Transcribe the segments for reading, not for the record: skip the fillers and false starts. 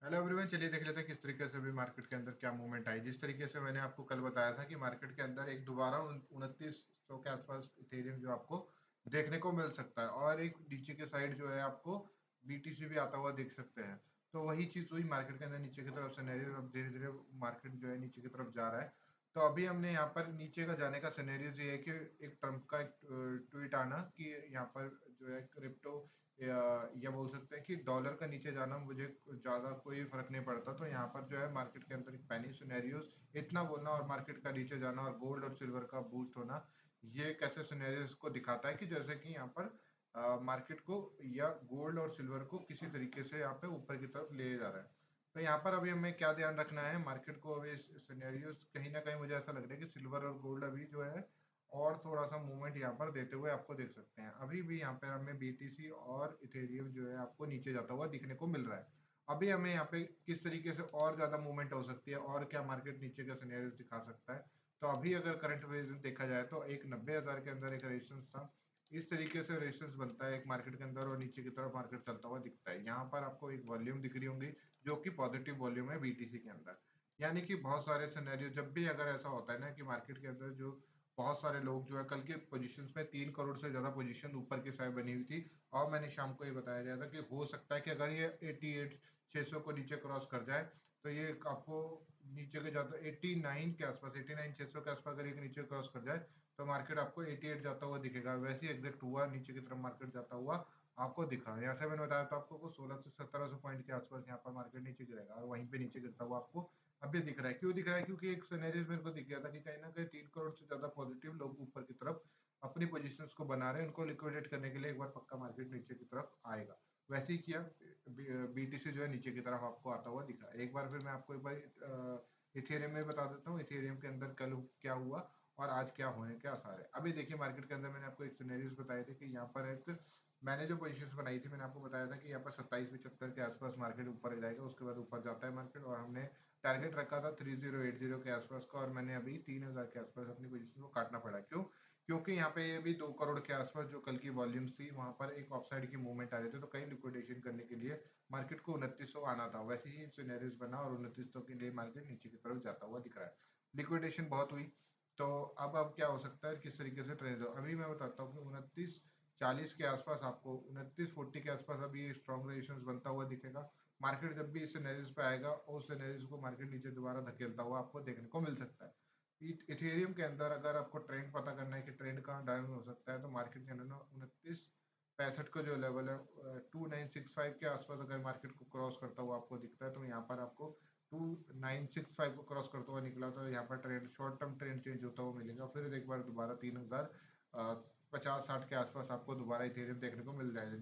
Hello everyone, चलिए देख लेते हैं किस तरीके से भी मार्केट के अंदर क्या मूवमेंट आई। जिस तरीके से मैंने आपको कल बताया था कि मार्केट के अंदर एक दोबारा 2900 के आसपास इथेरियम जो आपको देखने को मिल सकता है, और एक नीचे के साइड जो है आपको बीटीसी भी आता हुआ देख सकते हैं। तो वही चीज हुई मार्केट के अंदर, नीचे की तरफ सिनेरियो अब धीरे धीरे मार्केट जो है नीचे की तरफ जा रहा है। तो अभी हमने यहाँ पर नीचे का जाने का सिनेरियो ये है कि एक ट्रम्प का एक ट्वीट आना कि यहाँ पर जो है क्रिप्टो या बोल सकते हैं कि डॉलर का नीचे जाना मुझे ज़्यादा कोई फर्क नहीं पड़ता। तो यहाँ पर जो है मार्केट के अंदर एक पैनिक सिनेरियोस इतना बोलना और मार्केट का नीचे जाना और गोल्ड और सिल्वर का बूस्ट होना, ये कैसे सिनेरियोस को दिखाता है कि जैसे कि यहाँ पर मार्केट को या गोल्ड और सिल्वर को किसी तरीके से यहाँ पे ऊपर की तरफ ले जा रहा है। तो यहाँ पर अभी हमें क्या ध्यान रखना है, मार्केट को अभी सिनेरियोस कहीं ना कहीं मुझे ऐसा लग रहा है कि सिल्वर और गोल्ड अभी जो है और थोड़ा सा मूवमेंट यहाँ पर देते हुए आपको देख सकते हैं। अभी भी यहाँ पे हमें बीटीसी और इथेरियम जो है आपको नीचे जाता हुआ दिखने को मिल रहा है। अभी हमें यहाँ पे किस तरीके से और ज्यादा मूवमेंट हो सकती है और क्या मार्केट नीचे का सिनेरियो दिखा सकता है। तो अभी अगर करंट बेस देखा जाए तो एक 90,000 के अंदर एक रेजिस्टेंस था। इस तरीके से रेजिस्टेंस बनता है एक मार्केट के अंदर और नीचे की तरफ मार्केट चलता हुआ दिखता है। यहाँ पर आपको एक वॉल्यूम दिख रही होंगी जो कि पॉजिटिव वॉल्यूम है बीटीसी के अंदर। यानी कि बहुत सारे सिनेरियो जब भी अगर ऐसा होता है ना कि मार्केट के अंदर जो बहुत सारे लोग जो है कल के पोजीशंस में 3 करोड़ से ज्यादा पोजीशन ऊपर की साइड बनी हुई थी। और मैंने शाम को ये बताया गया था कि हो सकता है कि अगर ये 88,600 को नीचे क्रॉस कर जाए तो ये आपको नीचे के जाता 89 के आसपास 89,600 के आसपास अगर एक नीचे क्रॉस कर जाए तो मार्केट आपको 88 जाता हुआ दिखेगा। वैसे ही एग्जैक्ट हुआ, नीचे की तरफ मार्केट जाता हुआ आपको दिखा। यहाँ से मैंने बताया था आपको को 1600 से 1700 पॉइंट के आसपास यहाँ पर मार्केट नीचे गिरेगा और वहीं पे नीचे गिरता हुआ आपको अभी दिख रहा है। क्यों दिख रहा है? क्योंकि एक सिनेरियो मेरे को दिख गया था कि कहीं ना कहीं 3 करोड़ से ज्यादा पॉजिटिव लोग ऊपर की तरफ अपनी पोजीशंस को बना रहे हैं। उनको लिक्विडेट करने के लिए एक बार पक्का मार्केट नीचे की तरफ आएगा। वैसे ही किया, बीटीसी जो है नीचे की तरफ आपको आता हुआ दिखा। एक बार फिर मैं आपको एक बार इथेरियम में बता देता हूँ इथेरियम के अंदर कल क्या हुआ और आज क्या होने के आसार है। अभी देखिए मार्केट के अंदर मैंने आपको एक सिनेरियोस बताए थे कि यहाँ पर एक मैंने जो पोजीशंस बनाई थी, मैंने आपको बताया था कि यहाँ पर 2775 के आसपास मार्केट ऊपर जाएगा, उसके बाद ऊपर जाता है मार्केट। और हमने टारगेट रखा था 3080 के आसपास का, और मैंने अभी 3000 के आसपास अपनी पोजीशन को काटना पड़ा। क्यों? क्योंकि यहाँ पे ये भी 2 करोड़ के आसपास जो कल की वॉल्यूम्स थी वहां पर एक ऑफसाइड की मूवमेंट आ रही थी, तो कहीं लिक्विडेशन करने के लिए मार्केट को 2900 आना था। वैसे ही सिनेरियोस बना और 2900 के लिए मार्केट नीचे की तरफ जाता हुआ दिख रहा है। लिक्विडेशन बहुत हुई। तो अब क्या हो सकता है, किस तरीके से ट्रेड हो, अभी मैं बताता हूँ कि 2940 के आसपास आपको 2940 के आसपास अभी स्ट्रॉन्ग रेजिस्टेंस बनता हुआ दिखेगा। मार्केट जब भी इस सिनेरियोस पे आएगा उस सिनेरियोस को मार्केट नीचे दोबारा धकेलता हुआ आपको देखने को मिल सकता है। इथेरियम के अंदर अगर आपको ट्रेंड पता करना है कि ट्रेंड कहाँ डाउन हो सकता है, तो मार्केट के अंदर ना 2965 का जो लेवल है 2965 के आसपास अगर मार्केट को क्रॉस करता हुआ आपको दिखता है, तो यहाँ पर आपको 2965 को क्रॉस करता हुआ निकला तो यहाँ पर trend short term trend change होता हुआ मिलेगा। फिर एक बार दोबारा 3050-60 के आसपास आपको दोबारा इथेरियम देखने को मिल जाएगा,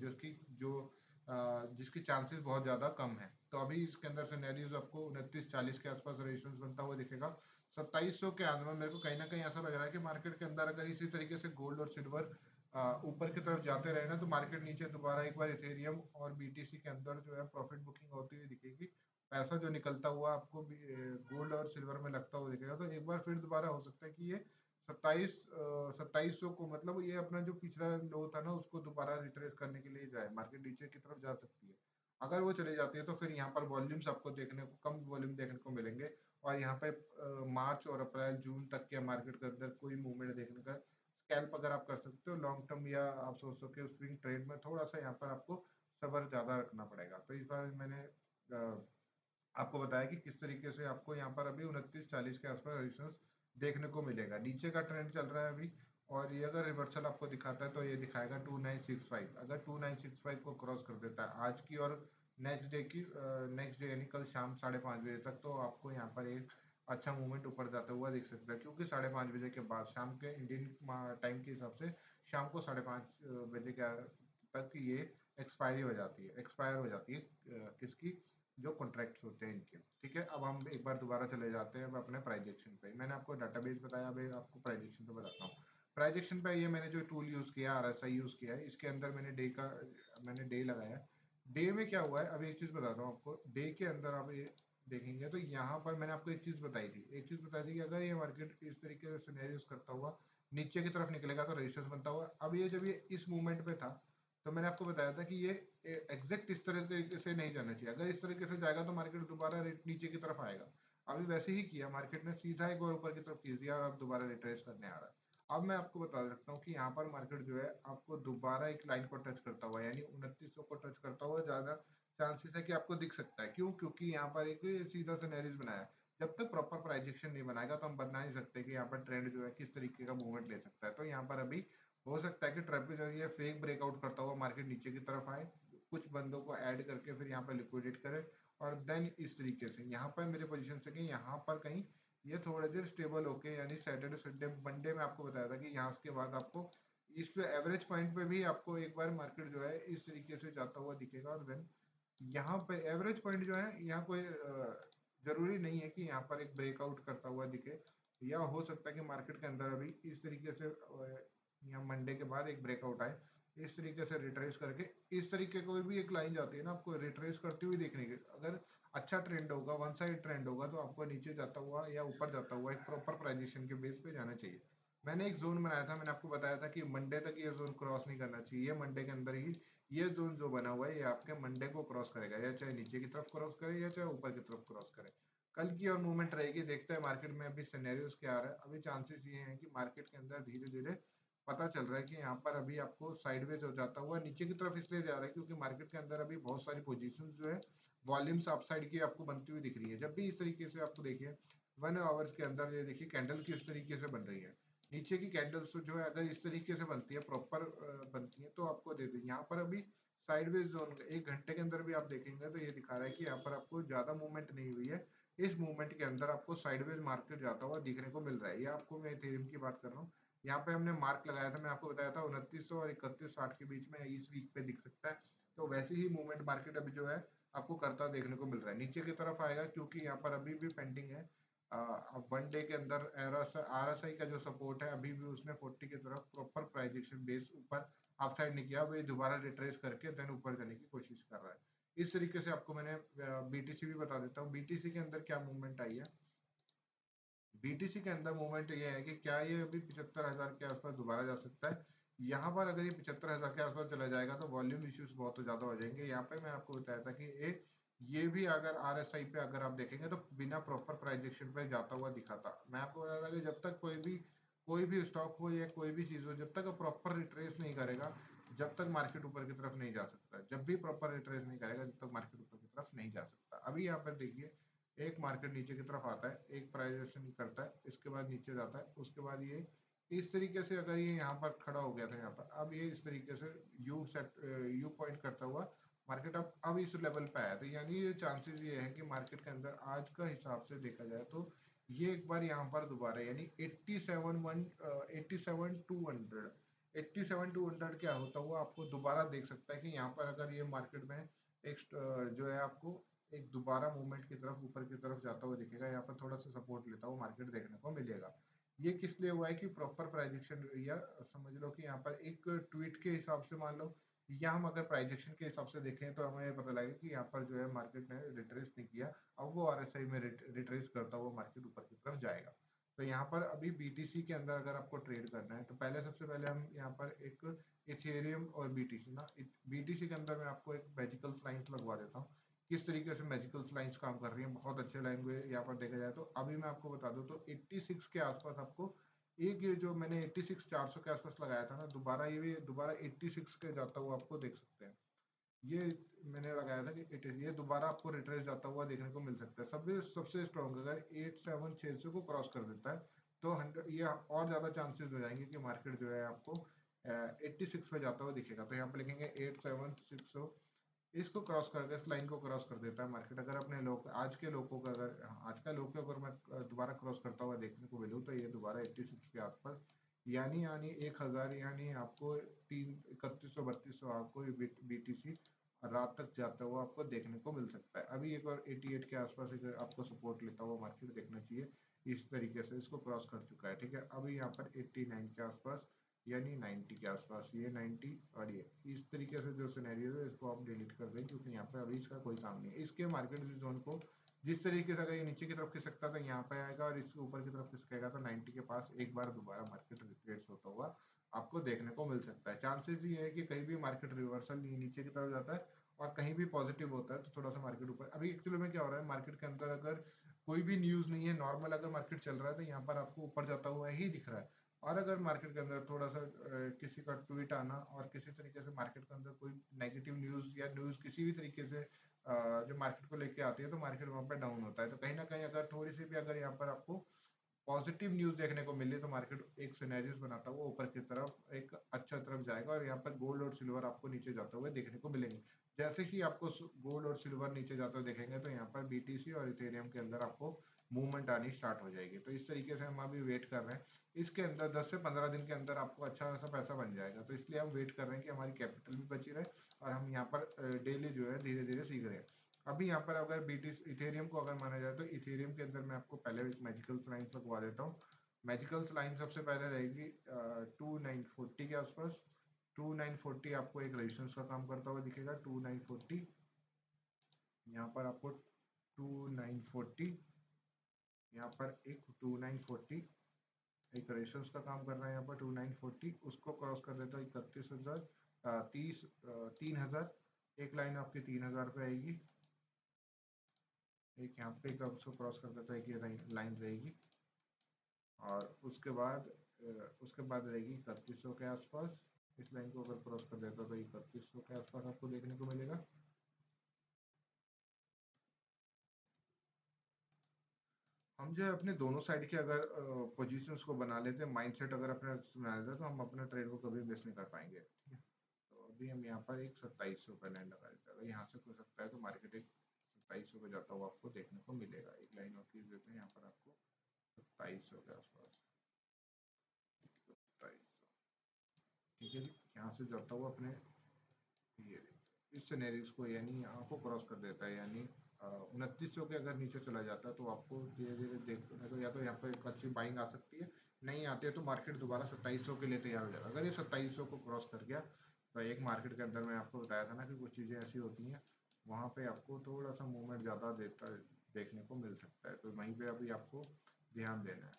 जिसकी चांसेस बहुत ज़्यादा कम है। तो अभी इसके अंदर सिनेरियोज आपको 2940 के आसपास रेजिस्टेंस बनता हुआ दिखेगा। 2700 के अंदर मेरे को कहीं ना कहीं ऐसा लग रहा है कि मार्केट के अंदर अगर इसी तरीके से गोल्ड और सिल्वर ऊपर की तरफ जाते रहे ना, तो मार्केट नीचे दोबारा एक बार इथेरियम और बीटीसी के अंदर जो है प्रॉफिट बुकिंग होती हुई दिखेगी। पैसा जो निकलता हुआ आपको गोल्ड और सिल्वर में लगता हुआ दिखेगा। तो एक बार फिर दोबारा हो सकता है कि ये 2700 को, मतलब ये अपना जो पिछला लो था ना उसको दोबारा रिट्रेस करने के लिए जाए, मार्केट नीचे की तरफ जा सकती है। अगर वो चली जाती है तो फिर यहाँ पर वॉल्यूम्स आपको देखने को कम वॉल्यूम देखने को मिलेंगे। और यहाँ पे मार्च और अप्रैल जून तक के मार्केट के अंदर कोई मूवमेंट देखने का स्कैल्प अगर आप कर सकते हो लॉन्ग टर्म, या आप सोच सकते हो स्विंग ट्रेड में, थोड़ा सा यहाँ पर आपको सब्र ज्यादा रखना पड़ेगा। तो इस बार मैंने आपको बताया कि किस तरीके से आपको यहाँ पर अभी 2940 के आसपास रेजिस्टेंस देखने को मिलेगा। नीचे का ट्रेंड चल रहा है अभी, और ये अगर रिवर्सल आपको दिखाता है तो ये दिखाएगा 2965। अगर 2965 को क्रॉस कर देता है आज की और नेक्स्ट डे यानी कल शाम 5:30 बजे तक, तो आपको यहाँ पर एक अच्छा मूवमेंट ऊपर जाता हुआ दिख सकता है। क्योंकि 5:30 बजे के बाद शाम के इंडियन टाइम के हिसाब से शाम को 5:30 बजे के तक ये एक्सपायर हो जाती है किसकी, जो कॉन्ट्रैक्ट्स होते हैं इनके। ठीक है, अब हम एक बार दोबारा चले जाते हैं अब अपने प्राइजेक्शन पे। मैंने आपको डाटाबेस बताया, अब आपको प्राइजेक्शन पे बताता हूँ। प्राइजेक्शन पे ये मैंने जो टूल यूज किया, आरएसआई यूज किया है, इसके अंदर मैंने डे लगाया। डे में क्या हुआ है, अब एक चीज बताता हूँ आपको। डे के अंदर आप ये देखेंगे तो यहाँ पर मैंने आपको एक चीज बताई थी कि अगर ये मार्केट इस तरीके से सिनेरियोस करता हुआ नीचे की तरफ निकलेगा तो रेजिस्टेंस बनता हुआ। अब ये जब ये इस मूवमेंट पे था तो मैंने आपको बताया था कि ये एग्जैक्ट इस तरह तरीके से नहीं जाना चाहिए। अगर इस तरीके से जाएगा तो मार्केट दोबारा नीचे की तरफ आएगा। अभी वैसे ही किया, मार्केट ने सीधा एक और ऊपर की तरफ खींच दिया और अब दोबारा रिट्रेस करने आ रहा है। अब मैं आपको बता सकता हूँ कि यहाँ पर मार्केट जो है आपको दोबारा एक लाइन को टच करता हुआ, यानी 2900 को टच करता हुआ ज्यादा चांसेस है कि आपको दिख सकता है। क्यों? क्योंकि यहाँ पर एक सीधा सिनेरियोस बनाया है। जब तक प्रॉपर प्राइजेक्शन नहीं बनाएगा तो हम बना नहीं सकते कि यहाँ पर ट्रेंड जो है किस तरीके का मूवमेंट ले सकता है। तो यहाँ पर अभी हो सकता है कि ट्रेपेजॉइड ये फेक ब्रेकआउट करता हुआ मार्केट नीचे की तरफ आए, कुछ बंदों को ऐड करके फिर यहाँ पर लिक्विडेट करे, और देन इस तरीके से यहाँ पर मेरे पोजीशन से कि यहाँ पर कहीं ये थोड़ी देर स्टेबल होके, यानी सैटरडे संडे मंडे में आपको बताया था कि यहाँ के बाद आपको इस पे एवरेज पॉइंट पे भी आपको एक बार मार्केट जो है इस तरीके से जाता हुआ दिखेगा। और देन यहाँ पे एवरेज पॉइंट जो है, यहाँ कोई जरूरी नहीं है कि यहाँ पर एक ब्रेकआउट करता हुआ दिखे, या हो सकता है कि मार्केट के अंदर अभी इस तरीके से यहाँ मंडे के बाद एक ब्रेकआउट आए, इस तरीके से रिट्रेस करके इस तरीके कोई भी एक लाइन जाती है ना आपको रिट्रेस करती हुई देखने की। अगर अच्छा ट्रेंड होगा, वन साइड ट्रेंड होगा, तो आपको नीचे जाता हुआ या ऊपर जाता हुआ एक प्रॉपर प्राइजेशन के बेस पे जाना चाहिए। मैंने एक जोन बनाया था, मैंने आपको बताया था कि मंडे तक ये जोन क्रॉस नहीं करना चाहिए। मंडे के अंदर ही ये जोन जो बना हुआ है ये आपके मंडे को क्रॉस करेगा, या चाहे नीचे की तरफ क्रॉस करे या चाहे ऊपर की तरफ क्रॉस करे। कल की और मूवमेंट रहेगी, देखते हैं मार्केट में अभी सिनेरियोस क्या आ रहा है। अभी चांसेस ये हैं कि मार्केट के अंदर धीरे धीरे पता चल रहा है कि यहाँ पर अभी आपको साइडवेज हो जाता हुआ नीचे की तरफ इसलिए जा रहा है क्योंकि मार्केट के अंदर अभी बहुत सारी पोजीशंस जो है वॉल्यूम्स अपसाइड की आपको बनती हुई दिख रही है। जब भी इस तरीके से आपको देखिए 1 आवर्स के अंदर ये देखिए कैंडल किस तरीके से बन रही है, नीचे की कैंडल्स जो है अगर इस तरीके से बनती है प्रॉपर बनती है तो आपको दे दें। यहाँ पर अभी साइडवेज जोन 1 घंटे के अंदर भी आप देखेंगे तो ये दिखा रहा है कि यहाँ पर आपको ज्यादा मूवमेंट नहीं हुई है। इस मूवमेंट के अंदर आपको साइडवेज मार्केट जाता हुआ दिखने को मिल रहा है। ये आपको मैं इथेरियम की बात कर रहा हूँ। यहाँ पे हमने मार्क लगाया था, मैं आपको बताया था 2900 और 3160 के बीच में इस वीक पे दिख सकता है। तो वैसे ही मूवमेंट मार्केट अभी जो है आपको करता देखने को मिल रहा है, नीचे की तरफ आएगा क्योंकि यहाँ पर अभी भी पेंडिंग है। अब वन डे के अंदर आरएसआई का जो सपोर्ट है अभी भी उसने 40 की तरफ प्रॉपर प्राइजेक्शन बेस ऊपर अपसाइड नहीं किया, वो दोबारा रिट्रेस करके देन ऊपर जाने की कोशिश कर रहा है। इस तरीके से आपको मैंने बीटीसी भी बता देता हूँ, बीटीसी के अंदर क्या मूवमेंट आई है। बीटीसी के अंदर मूवमेंट ये है कि क्या ये अभी 75,000 के आसपास दोबारा जा सकता है। यहाँ पर अगर ये 75,000 के आसपास चला जाएगा तो वॉल्यूम इश्यूज बहुत ज्यादा हो जाएंगे। यहाँ पे मैं आपको बताया था कि ये भी अगर आरएसआई पे अगर आप देखेंगे तो बिना प्रॉपर प्राइजेक्शन पे जाता हुआ दिखा था। मैं आपको बताया था कि जब तक कोई भी स्टॉक हो या कोई भी चीज हो, जब तक प्रॉपर रिट्रेस नहीं करेगा, जब तक मार्केट ऊपर की तरफ नहीं जा सकता। जब भी प्रॉपर रिट्रेस नहीं करेगा जब तक मार्केट ऊपर की तरफ नहीं जा सकता। अभी यहाँ पर देखिए एक मार्केट नीचे की तरफ आता है, एक प्राइजेशन करता है, इसके बाद नीचे जाता है, उसके बाद ये इस तरीके से अगर ये यहाँ पर खड़ा हो गया था यहाँ पर, अब ये इस तरीके से यू पॉइंट करता हुआ मार्केट अब इस लेवल पे आया। तो यानी ये चांसेस ये है कि मार्केट के अंदर आज का हिसाब से देखा जाए तो ये एक बार यहाँ पर दोबारा यानी 87 200 क्या होता हुआ आपको दोबारा देख सकता है कि यहाँ पर अगर ये मार्केट में एक जो है आपको एक दोबारा मूवमेंट की तरफ ऊपर की तरफ जाता हुआ दिखेगा। यहाँ पर थोड़ा सा सपोर्ट लेता हुआ मार्केट देखने को मिलेगा। ये किस लिए हुआ है कि प्रॉपर प्राइजेक्शन, या समझ लो कि यहाँ पर एक ट्वीट के हिसाब से मान लो, या हम अगर प्राइजेक्शन के हिसाब से देखें तो हमें पता लगेगा कि यहाँ पर जो है मार्केट ने रिट्रेस नहीं किया। अब वो आरएसआई में रिट्रेस करता हुआ मार्केट ऊपर की तरफ जाएगा। तो यहाँ पर अभी बीटीसी के अंदर अगर आपको ट्रेड करना है तो पहले सबसे पहले हम यहाँ पर एक इथेरियम और बीटीसी ना, बीटीसी के अंदर मैं आपको एक मैजिकल लाइंस लगवा देता हूँ किस तरीके से मैजिकल लाइंस काम कर रही है। बहुत अच्छे लैंग्वेज यहाँ पर देखा जाए तो अभी मैं आपको बता दूं तो 86 के आसपास आपको एक ये जो मैंने 86 400 के आसपास लगाया था ना, दोबारा ये भी दोबारा 86 के जाता हुआ आपको देख सकते हैं। ये मैंने लगाया था कि ये दोबारा आपको रिट्रेस जाता हुआ देखने को मिल सकता है। सबसे सबसे स्ट्रॉन्ग अगर 87 600 को क्रॉस कर देता है तो 100 ये और ज्यादा चांसेस हो जाएंगे कि मार्केट जो है आपको 86 पे जाता हुआ दिखेगा। तो यहाँ पे लिखेंगे 87 600, इसको क्रॉस करके इस लाइन को क्रॉस कर देता है मार्केट। अगर अपने लोग आज के लोगों का अगर आज का लोग को अगर मैं दोबारा क्रॉस करता हुआ देखने को मिलूँ तो ये दोबारा 86 के आसपास यानी यानी 1000 यानी आपको 3100 3200 आपको बीटीसी रात तक जाता हुआ आपको देखने को मिल सकता है। अभी एक और 88 के आसपास एक आपको सपोर्ट लेता हुआ मार्केट देखना चाहिए। इस तरीके से इसको क्रॉस कर चुका है, ठीक है। अभी यहाँ पर 89 के आसपास यानी 90 के आसपास, ये 90 और ये इस तरीके से जो सिनेरियो है इसको आप डिलीट कर दें क्योंकि यहाँ पे अभी इसका कोई काम नहीं है। इसके मार्केट जोन को जिस तरीके से अगर ये नीचे की तरफ खिसकता है तो यहाँ पे आएगा और इसके ऊपर की तरफ खिसकेगा तो 90 के पास एक बार दोबारा मार्केट रिट्रेस होता हुआ आपको देखने को मिल सकता है। चांसेस ये है कि कहीं भी मार्केट रिवर्सल नीचे की तरफ जाता है और कहीं भी पॉजिटिव होता है तो थोड़ा सा मार्केट ऊपर। अभी एक्चुअली में क्या हो रहा है मार्केट के अंदर, अगर कोई भी न्यूज़ नहीं है, नॉर्मल अगर मार्केट चल रहा है तो यहाँ पर आपको ऊपर जाता हुआ ही दिख रहा है। और अगर मार्केट के अंदर थोड़ा सा किसी का ट्वीट आना और किसी तरीके से मार्केट के अंदर कोई नेगेटिव न्यूज़ या न्यूज़ किसी भी तरीके से जो मार्केट को लेके आती है तो मार्केट वहाँ पर डाउन होता है। तो कहीं ना कहीं अगर थोड़ी सी भी अगर यहाँ पर आपको पॉजिटिव न्यूज देखने को मिले तो मार्केट एक सिनेरियोस बनाता हुआ ऊपर की तरफ एक अच्छा तरफ जाएगा और यहाँ पर गोल्ड और सिल्वर आपको नीचे जाते हुए देखने को मिलेंगे। जैसे ही आपको गोल्ड और सिल्वर नीचे जाते हुए देखेंगे तो यहाँ पर बीटीसी और इथेरियम के अंदर आपको मूवमेंट आनी स्टार्ट हो जाएगी। तो इस तरीके से हम अभी वेट कर रहे हैं, इसके अंदर 10 से 15 दिन के अंदर आपको अच्छा खासा पैसा बन जाएगा। तो इसलिए हम वेट कर रहे हैं कि हमारी कैपिटल भी बची रहे और हम यहाँ पर डेली जो है धीरे धीरे सीख रहे हैं। अभी यहाँ पर अगर बीटी इथेरियम को अगर माना जाए तो इथेरियम के अंदर मैं आपको पहले एक मैजिकल लाइन लगवा देता हूँ। मैजिकल लाइन सबसे पहले रहेगी 2940 के आसपास। 2940 आपको एक रेजिस्टेंस का काम करता हुआ दिखेगा। 2940 यहाँ पर आपको 2940 यहाँ पर एक 2940 एक रेजिस्टेंस का काम कर रहा है। यहाँ पर 2940 उसको क्रॉस कर देता है 31,000 3000। एक लाइन आपकी 3000 पे आएगी। एक यहाँ पे उसको क्रॉस कर देता है कि लाइन रहेगी और उसके बाद रहेगी 3100 के आसपास। इस लाइन को अगर क्रॉस कर देता तो 3100 के आसपास आपको देखने को मिलेगा। हम जो है अपने दोनों साइड के अगर पोजीशंस को बना लेते हैं, माइंडसेट अगर अपने बना लेते हैं तो हम अपने ट्रेड को कभी मिस नहीं कर पाएंगे। ठीक है, तो अभी हम यहाँ पर एक 2700 पे लाइन लगा देते हैं। अगर यहाँ से हो सकता है तो मार्केट एक 2700 पे जाता हुआ आपको देखने को मिलेगा। एक लाइन और खींच देते हैं यहाँ पर आपको 2700 के आसपास। 2700 ठीक है जी। यहाँ से जाता हुआ अपने ये इस सिनेरियोस को यानी यहाँ को क्रॉस कर देता है, यानी 2900 के अगर नीचे चला जाता है तो आपको धीरे धीरे देखने को या तो यहाँ पर एक अच्छी बाइंग आ सकती है, नहीं आती है तो मार्केट दोबारा 2700 के लिए तैयार हो जाएगा। अगर ये 2700 को क्रॉस कर गया तो एक मार्केट के अंदर मैं आपको बताया था ना कि कुछ चीज़ें ऐसी होती हैं वहाँ पे आपको थोड़ा सा मूवमेंट ज़्यादा देता देखने को मिल सकता है। तो वहीं पे अभी आपको ध्यान देना है।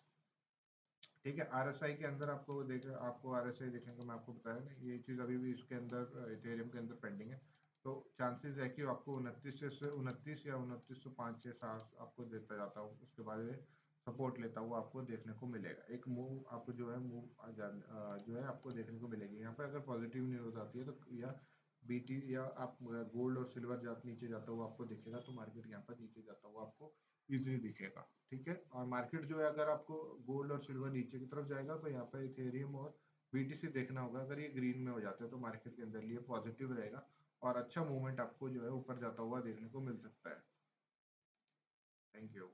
ठीक है, आरएसआई के अंदर आपको आरएसआई देखने को मैं आपको बताया ना, ये चीज़ अभी भी इसके अंदर इथेरियम के अंदर पेंडिंग है। तो चांसेस है कि आपको 29 या 2905 से 7 आपको देता जाता हूँ, उसके बाद सपोर्ट लेता हुआ आपको देखने को मिलेगा। एक मूव आपको जो है जो है आपको देखने को मिलेगी। यहाँ पर अगर पॉजिटिव न्यूज़ आती है तो या बीटी या आप गोल्ड और सिल्वर नीचे जाता हुआ आपको दिखेगा तो मार्केट यहाँ पर नीचे जाता हुआ आपको इजीली दिखेगा। ठीक है, और मार्केट जो है अगर आपको गोल्ड और सिल्वर नीचे की तरफ जाएगा तो यहाँ पर इथेरियम और बीटीसी देखना होगा। अगर ये ग्रीन में हो जाते हैं तो मार्केट के अंदर लिए पॉजिटिव रहेगा और अच्छा मूवमेंट आपको जो है ऊपर जाता हुआ देखने को मिल सकता है। Thank you.